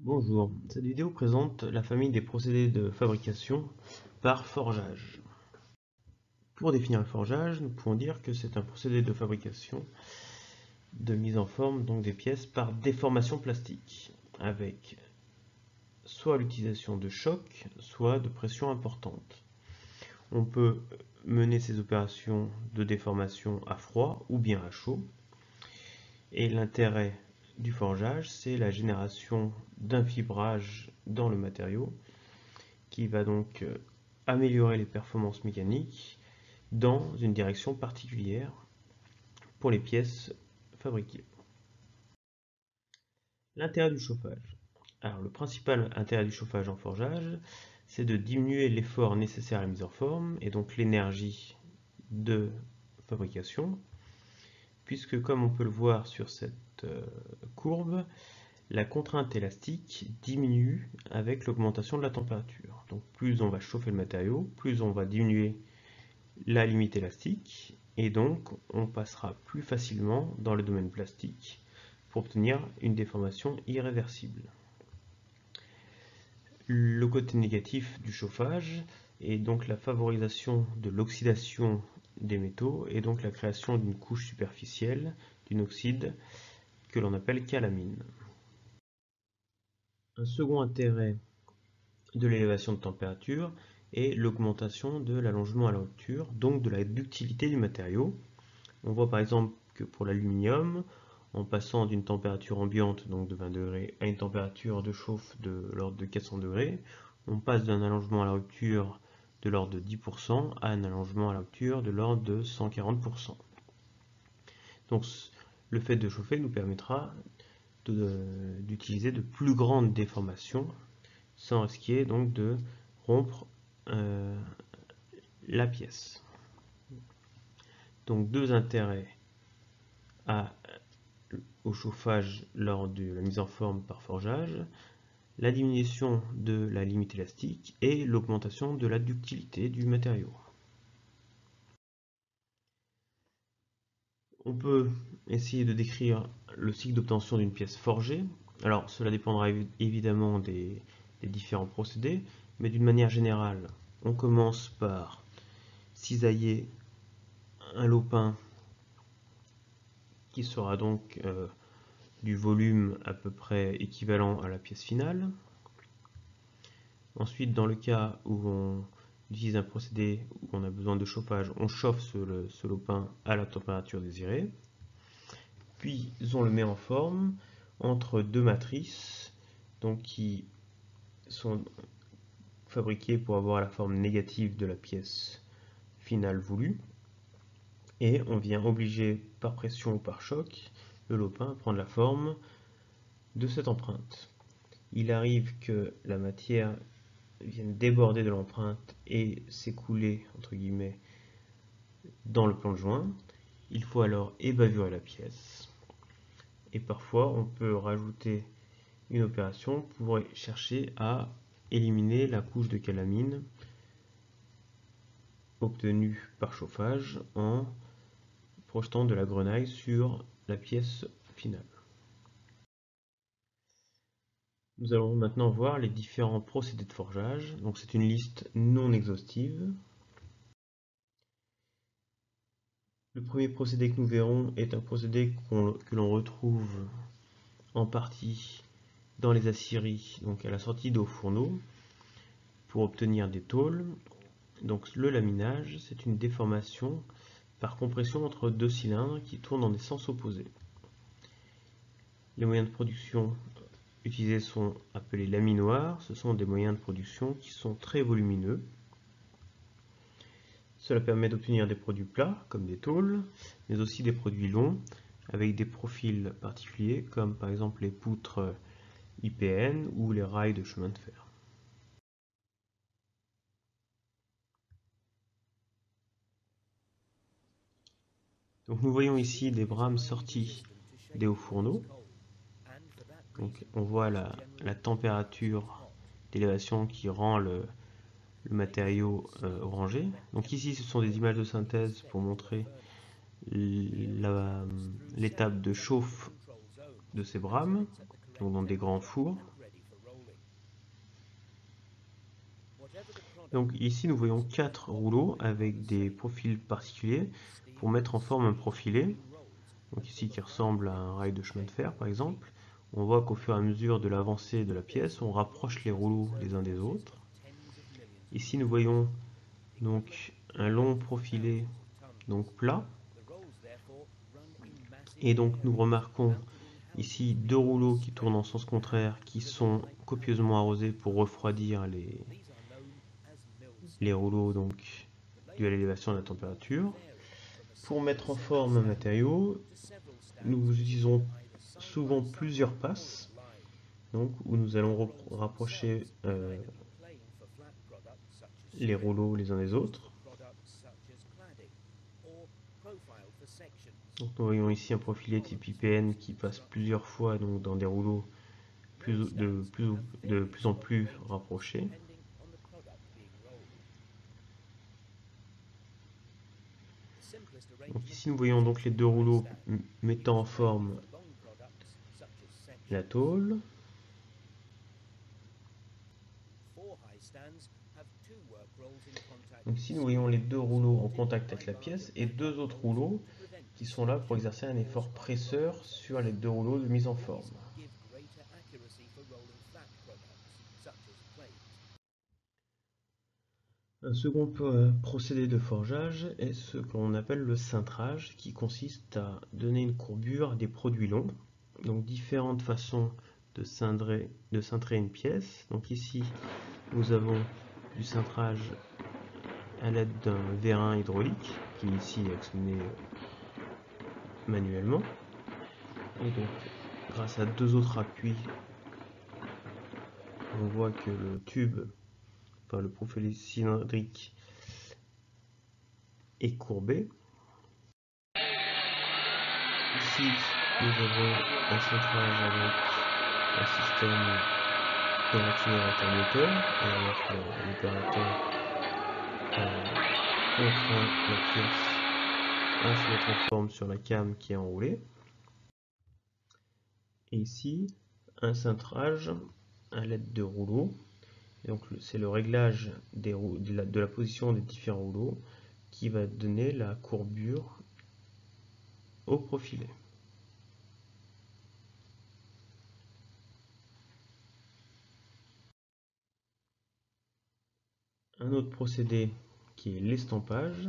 Bonjour, cette vidéo présente la famille des procédés de fabrication par forgeage. Pour définir le forgeage, nous pouvons dire que c'est un procédé de fabrication de mise en forme donc des pièces par déformation plastique, avec soit l'utilisation de chocs, soit de pression importante. On peut mener ces opérations de déformation à froid ou bien à chaud, et l'intérêt du forgeage, c'est la génération d'un fibrage dans le matériau qui va donc améliorer les performances mécaniques dans une direction particulière pour les pièces fabriquées. L'intérêt du chauffage. Alors le principal intérêt du chauffage en forgeage, c'est de diminuer l'effort nécessaire à la mise en forme et donc l'énergie de fabrication, puisque comme on peut le voir sur cette courbe, la contrainte élastique diminue avec l'augmentation de la température. Donc plus on va chauffer le matériau, plus on va diminuer la limite élastique, et donc on passera plus facilement dans le domaine plastique pour obtenir une déformation irréversible. Le côté négatif du chauffage est donc la favorisation de l'oxydation des métaux et donc la création d'une couche superficielle d'une oxyde que l'on appelle calamine. Un second intérêt de l'élévation de température est l'augmentation de l'allongement à la rupture, donc de la ductilité du matériau. On voit par exemple que pour l'aluminium, en passant d'une température ambiante, donc de 20 degrés, à une température de chauffe de l'ordre de 400 degrés, on passe d'un allongement à la rupture de l'ordre de 10% à un allongement à la rupture de l'ordre de 140%. Donc le fait de chauffer nous permettra d'utiliser de plus grandes déformations sans risquer donc de rompre la pièce. Donc deux intérêts au chauffage lors de la mise en forme par forgeage, la diminution de la limite élastique et l'augmentation de la ductilité du matériau. On peut essayer de décrire le cycle d'obtention d'une pièce forgée. Alors cela dépendra évidemment des différents procédés, mais d'une manière générale, on commence par cisailler un lopin qui sera donc du volume à peu près équivalent à la pièce finale. Ensuite, dans le cas où on utilise un procédé où on a besoin de chauffage, on chauffe ce lopin à la température désirée. Puis on le met en forme entre deux matrices donc qui sont fabriquées pour avoir la forme négative de la pièce finale voulue. Et on vient obliger par pression ou par choc le lopin à prendre la forme de cette empreinte. Il arrive que la matière vienne déborder de l'empreinte et s'écouler entre guillemets dans le plan de joint. Il faut alors ébavurer la pièce et parfois on peut rajouter une opération pour chercher à éliminer la couche de calamine obtenue par chauffage en projetant de la grenaille sur la pièce finale. Nous allons maintenant voir les différents procédés de forgeage. Donc c'est une liste non exhaustive. Le premier procédé que nous verrons est un procédé que l'on retrouve en partie dans les aciéries, donc à la sortie d'eau fourneau, pour obtenir des tôles. Donc le laminage, c'est une déformation par compression entre deux cylindres qui tournent dans des sens opposés. Les moyens de production utilisés sont appelés laminoirs. Ce sont des moyens de production qui sont très volumineux. Cela permet d'obtenir des produits plats, comme des tôles, mais aussi des produits longs, avec des profils particuliers, comme par exemple les poutres IPN ou les rails de chemin de fer. Donc nous voyons ici des brames sorties des hauts fourneaux. Donc on voit la température d'élévation qui rend le matériau orangé. Donc ici ce sont des images de synthèse pour montrer l'étape de chauffe de ces brames, donc dans des grands fours. Donc ici nous voyons 4 rouleaux avec des profils particuliers pour mettre en forme un profilé. Donc ici qui ressemble à un rail de chemin de fer par exemple. On voit qu'au fur et à mesure de l'avancée de la pièce, on rapproche les rouleaux les uns des autres. Ici nous voyons donc un long profilé donc plat. Et donc nous remarquons ici deux rouleaux qui tournent en sens contraire qui sont copieusement arrosés pour refroidir les rouleaux donc dus à l'élévation de la température. Pour mettre en forme un matériau, nous utilisons souvent plusieurs passes donc, où nous allons rapprocher les rouleaux les uns des autres. Donc, nous voyons ici un profilé type IPN qui passe plusieurs fois donc, dans des rouleaux de plus en plus rapprochés. Donc ici nous voyons donc les deux rouleaux mettant en forme la tôle. Donc ici nous voyons les deux rouleaux en contact avec la pièce et deux autres rouleaux qui sont là pour exercer un effort presseur sur les deux rouleaux de mise en forme. Un second procédé de forgeage est ce qu'on appelle le cintrage, qui consiste à donner une courbure à des produits longs. Donc différentes façons de cintrer une pièce. Donc ici nous avons du cintrage à l'aide d'un vérin hydraulique qui est ici actionné manuellement. Et donc grâce à deux autres appuis, on voit que le tube, enfin le profil cylindrique est courbé. Ici, nous avons un cintrage avec un système de accélérateur moteur, et alors l'opérateur contraint la pièce à se mettre en forme sur la came qui est enroulée. Et ici, un cintrage à l'aide de rouleaux. Donc c'est le réglage de la position des différents rouleaux qui va donner la courbure au profilé. Un autre procédé qui est l'estampage.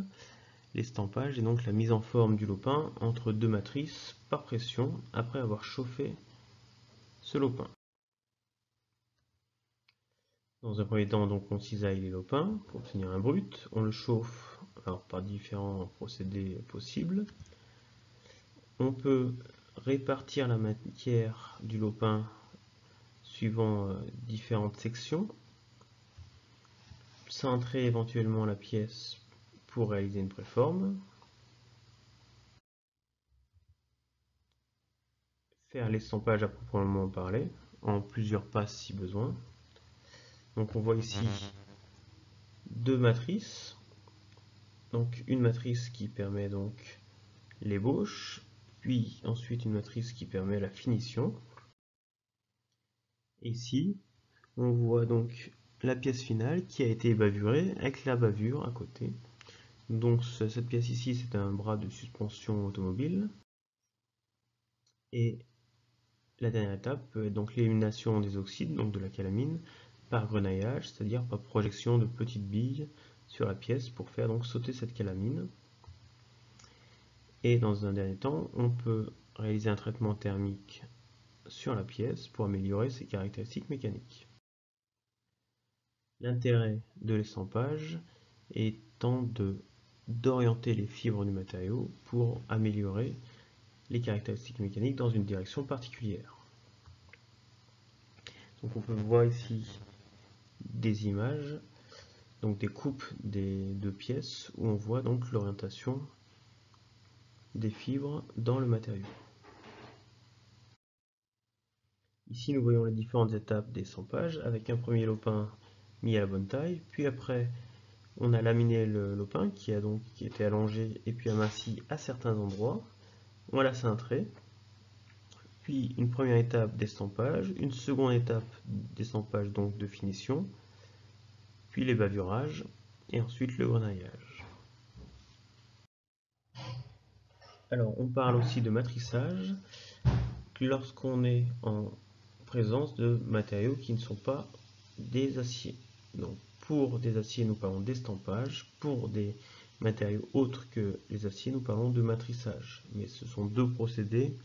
L'estampage est donc la mise en forme du lopin entre deux matrices par pression après avoir chauffé ce lopin. Dans un premier temps, donc, on cisaille les lopins pour obtenir un brut. On le chauffe par différents procédés possibles. On peut répartir la matière du lopin suivant différentes sections, cintrer éventuellement la pièce pour réaliser une préforme, faire l'estampage à proprement parler, en plusieurs passes si besoin. Donc on voit ici deux matrices. Donc une matrice qui permet donc l'ébauche, puis ensuite une matrice qui permet la finition. Ici, on voit donc la pièce finale qui a été bavurée avec la bavure à côté. Donc cette pièce ici, c'est un bras de suspension automobile. Et la dernière étape peut être donc l'élimination des oxydes, donc de la calamine, par grenaillage, c'est-à-dire par projection de petites billes sur la pièce pour faire donc sauter cette calamine. Et dans un dernier temps, on peut réaliser un traitement thermique sur la pièce pour améliorer ses caractéristiques mécaniques. L'intérêt de l'estampage étant d'orienter les fibres du matériau pour améliorer les caractéristiques mécaniques dans une direction particulière. Donc on peut voir ici des images, donc des coupes des deux pièces où on voit donc l'orientation des fibres dans le matériau. Ici nous voyons les différentes étapes d'estampage avec un premier lopin mis à la bonne taille, puis après on a laminé le lopin qui a donc été allongé et puis aminci à certains endroits, on l'a cintré, puis une première étape d'estampage, une seconde étape d'estampage donc de finition, puis les bavurages, et ensuite le grenaillage. Alors, on parle aussi de matrissage lorsqu'on est en présence de matériaux qui ne sont pas des aciers. Donc, pour des aciers, nous parlons d'estampage. Pour des matériaux autres que les aciers, nous parlons de matrissage. Mais ce sont deux procédés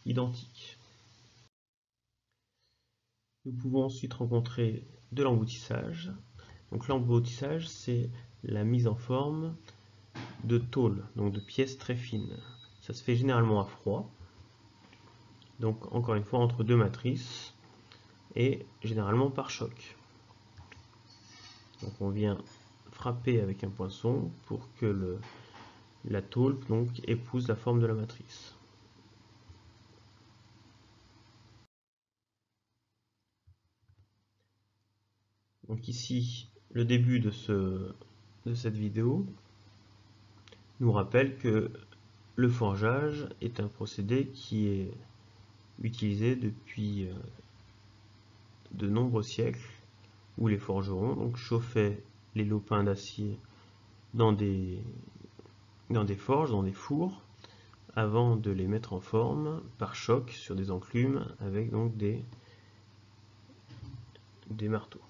identiques. Nous pouvons ensuite rencontrer de l'emboutissage. Donc l'emboutissage, c'est la mise en forme de tôles, donc de pièces très fines. Ça se fait généralement à froid. Donc encore une fois entre deux matrices et généralement par choc. Donc on vient frapper avec un poinçon pour que la tôle donc épouse la forme de la matrice. Donc ici, le début de cette vidéo nous rappelle que le forgeage est un procédé qui est utilisé depuis de nombreux siècles, où les forgerons donc chauffaient les lopins d'acier dans des forges, dans des fours, avant de les mettre en forme par choc sur des enclumes avec donc des marteaux.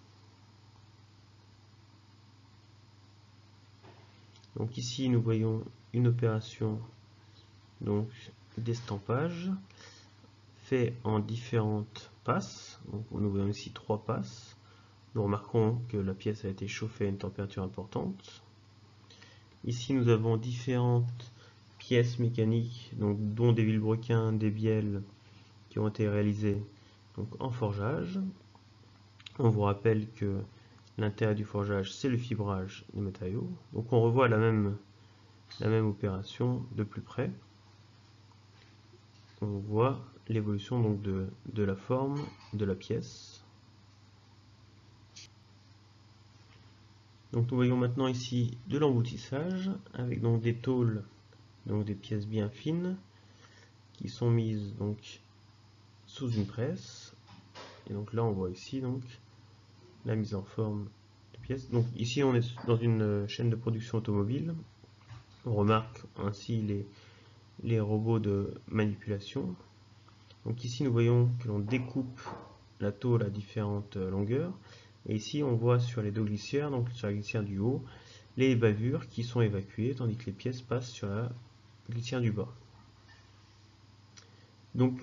Donc ici nous voyons une opération donc d'estampage fait en différentes passes. Donc nous voyons ici 3 passes. Nous remarquons que la pièce a été chauffée à une température importante. Ici nous avons différentes pièces mécaniques, donc, dont des vilebrequins, des bielles qui ont été réalisées donc, en forgeage. On vous rappelle que l'intérêt du forgeage, c'est le fibrage des matériaux. Donc on revoit la même opération de plus près. On voit l'évolution donc de la forme de la pièce. Donc nous voyons maintenant ici de l'emboutissage avec donc des tôles, donc des pièces bien fines qui sont mises donc sous une presse. Et donc là on voit ici donc la mise en forme de pièces. Donc ici on est dans une chaîne de production automobile. On remarque ainsi les robots de manipulation. Donc ici nous voyons que l'on découpe la tôle à différentes longueurs. Et ici on voit sur les deux glissières, donc sur la glissière du haut, les bavures qui sont évacuées tandis que les pièces passent sur la glissière du bas. Donc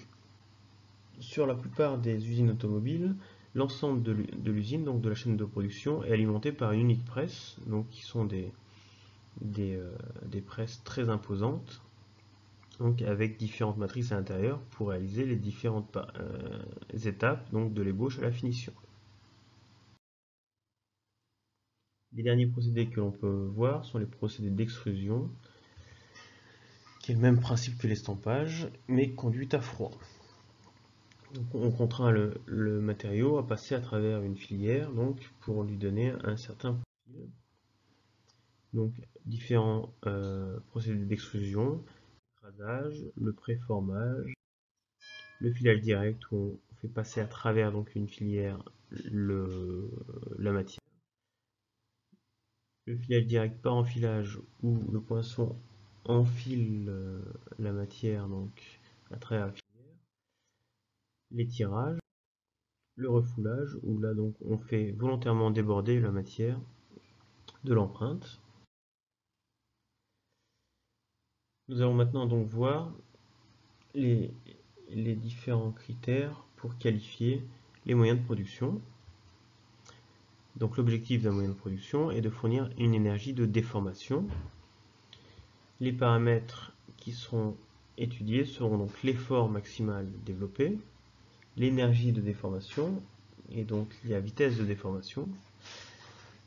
sur la plupart des usines automobiles, l'ensemble de l'usine, donc de la chaîne de production, est alimenté par une unique presse, donc qui sont des presses très imposantes, donc avec différentes matrices à l'intérieur pour réaliser les différentes étapes donc de l'ébauche à la finition. Les derniers procédés que l'on peut voir sont les procédés d'extrusion, qui est le même principe que l'estampage, mais conduit à froid. Donc on contraint le matériau à passer à travers une filière donc, pour lui donner un certain profil. Donc différents procédés d'extrusion, l'écrasage, le préformage, le filage direct où on fait passer à travers donc, une filière la matière, le filage direct par enfilage où le poinçon enfile la matière donc, à travers la filière, les tirages, le refoulage où là donc on fait volontairement déborder la matière de l'empreinte. Nous allons maintenant donc voir les différents critères pour qualifier les moyens de production. Donc l'objectif d'un moyen de production est de fournir une énergie de déformation. Les paramètres qui seront étudiés seront donc l'effort maximal développé, l'énergie de déformation, et donc la vitesse de déformation,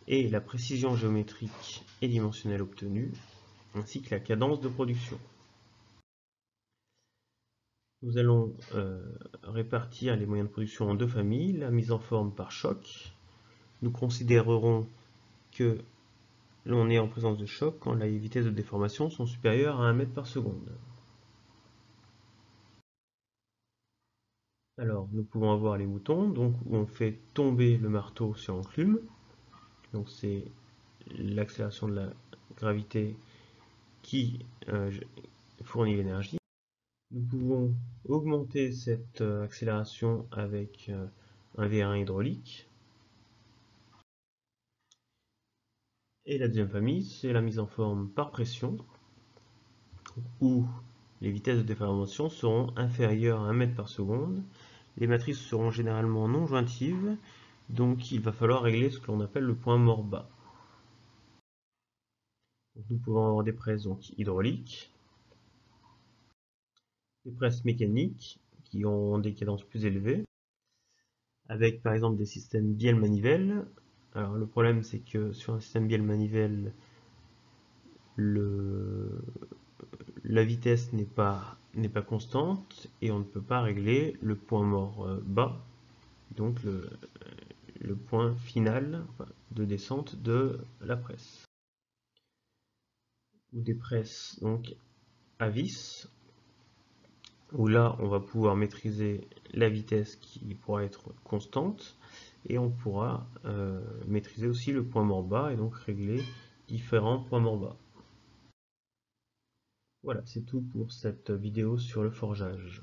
et la précision géométrique et dimensionnelle obtenue, ainsi que la cadence de production. Nous allons répartir les moyens de production en deux familles, la mise en forme par choc. Nous considérerons que l'on est en présence de choc quand les vitesses de déformation sont supérieures à 1 mètre par seconde. Alors, nous pouvons avoir les moutons, donc où on fait tomber le marteau sur l'enclume, donc c'est l'accélération de la gravité qui fournit l'énergie. Nous pouvons augmenter cette accélération avec un vérin hydraulique. Et la deuxième famille, c'est la mise en forme par pression, où les vitesses de déformation seront inférieures à 1 mètre par seconde. Les matrices seront généralement non jointives, donc il va falloir régler ce que l'on appelle le point mort bas. Donc nous pouvons avoir des presses hydrauliques, des presses mécaniques qui ont des cadences plus élevées, avec par exemple des systèmes bielle-manivelle. Alors le problème c'est que sur un système bielle-manivelle, la vitesse n'est pas constante et on ne peut pas régler le point mort bas, donc le point final de descente de la presse. Ou des presses donc à vis, où là on va pouvoir maîtriser la vitesse qui pourra être constante et on pourra maîtriser aussi le point mort bas et donc régler différents points mort bas. Voilà, c'est tout pour cette vidéo sur le forgeage.